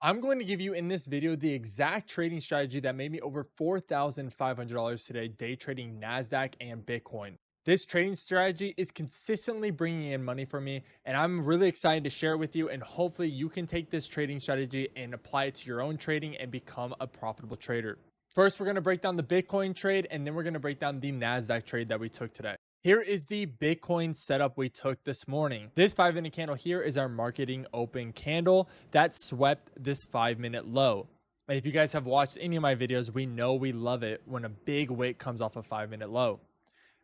I'm going to give you in this video the exact trading strategy that made me over $4,500 today day trading NASDAQ and Bitcoin. This trading strategy is consistently bringing in money for me, and I'm really excited to share it with you. And hopefully you can take this trading strategy and apply it to your own trading and become a profitable trader. First, we're going to break down the Bitcoin trade, and then we're going to break down the NASDAQ trade that we took today. Here is the Bitcoin setup we took this morning. This 5-minute candle here is our marketing open candle that swept this 5-minute low. And if you guys have watched any of my videos, we know we love it when a big wick comes off a 5-minute low.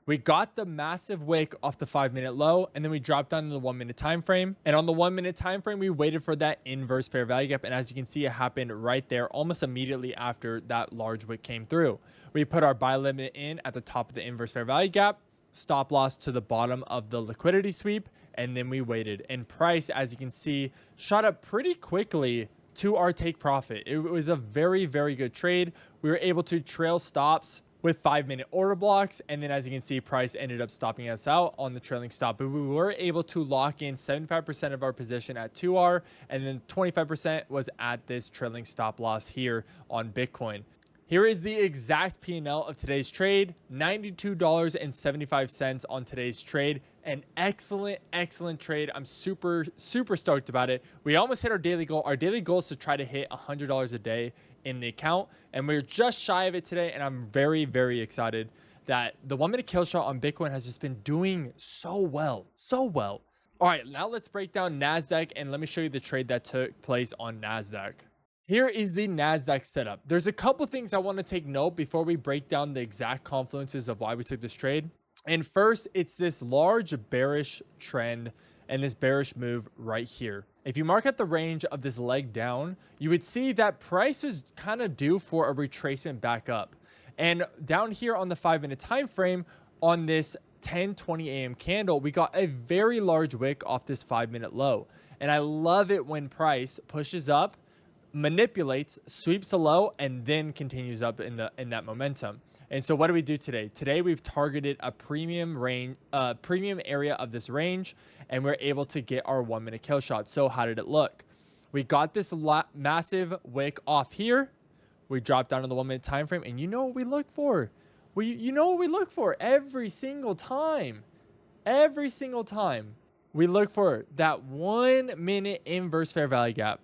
We got the massive wick off the 5-minute low, and then we dropped down to the 1-minute time frame. And on the 1-minute time frame, we waited for that inverse fair value gap. And as you can see, it happened right there almost immediately after that large wick came through. We put our buy limit in at the top of the inverse fair value gap, stop loss to the bottom of the liquidity sweep, and then we waited. And price, as you can see, shot up pretty quickly to our take profit. It was a very, very good trade. We were able to trail stops with 5-minute order blocks, and then as you can see, price ended up stopping us out on the trailing stop, but we were able to lock in 75% of our position at 2R, and then 25% was at this trailing stop loss here on Bitcoin. Here is the exact P&L of today's trade, $92.75 on today's trade. An excellent trade. I'm super stoked about it. We almost hit our daily goal. Our daily goal is to try to hit $100 a day in the account, and we're just shy of it today, and I'm very excited that the 1-minute kill shot on Bitcoin has just been doing so well. All right, now let's break down NASDAQ, and let me show you the trade that took place on NASDAQ. Here is the NASDAQ setup. There's a couple things I want to take note before we break down the exact confluences of why we took this trade. And first, it's this large bearish trend and this bearish move right here. If you mark at the range of this leg down, you would see that price is kind of due for a retracement back up. And down here on the 5-minute time frame on this 10:20 a.m. candle, we got a very large wick off this 5-minute low. And I love it when price pushes up, manipulates, sweeps a low, and then continues up in that momentum. And so what do we do today? Today we've targeted a premium area of this range, and we're able to get our 1-minute kill shot. So how did it look? We got this massive wick off here. We dropped down to the 1-minute time frame, and you know what we look for? You know what we look for every single time. We look for that 1-minute inverse fair value gap.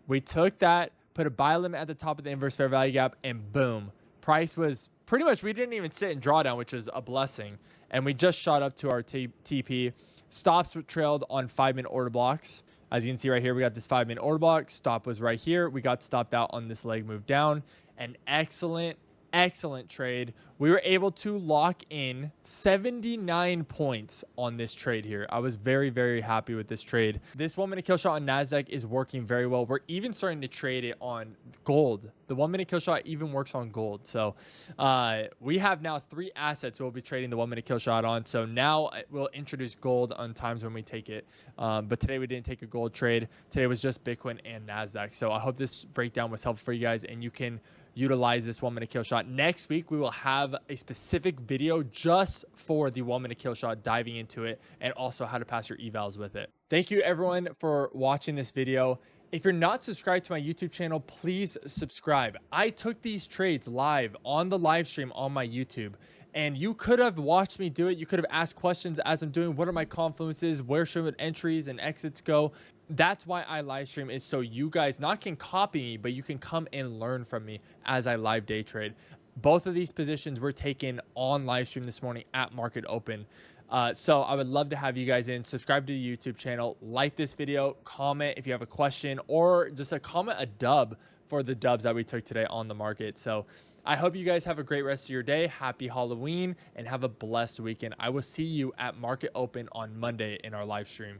We took that, put a buy limit at the top of the inverse fair value gap, and boom. Price was pretty much, we didn't even sit in drawdown, which was a blessing. And we just shot up to our TP. Stops trailed on 5-minute order blocks. As you can see right here, we got this 5-minute order block. Stop was right here. We got stopped out on this leg move down. An excellent trade. We were able to lock in 79 points on this trade here. I was very happy with this trade. This 1-minute kill shot on NASDAQ is working very well. We're even starting to trade it on gold. The 1-minute kill shot even works on gold. So we have now 3 assets we'll be trading the 1-minute kill shot on. So now we'll introduce gold on times when we take it. But today we didn't take a gold trade. Today was just Bitcoin and NASDAQ. So I hope this breakdown was helpful for you guys, and you can utilize this 1-minute kill shot. Next week, we will have a specific video just for the 1-minute kill shot, diving into it, and also how to pass your evals with it. Thank you everyone for watching this video. If you're not subscribed to my YouTube channel, please subscribe. I took these trades live on the live stream on my YouTube, and you could have watched me do it. You could have asked questions as I'm doing. What are my confluences? Where should entries and exits go? That's why I live stream, is so you guys not can copy me, but you can come and learn from me as I live day trade. Both of these positions were taken on live stream this morning at market open. So I would love to have you guys in. Subscribe to the YouTube channel, like this video, comment if you have a question, or just comment a dub for the dubs that we took today on the market. So I hope you guys have a great rest of your day. Happy Halloween, and have a blessed weekend. I will see you at market open on Monday in our live stream.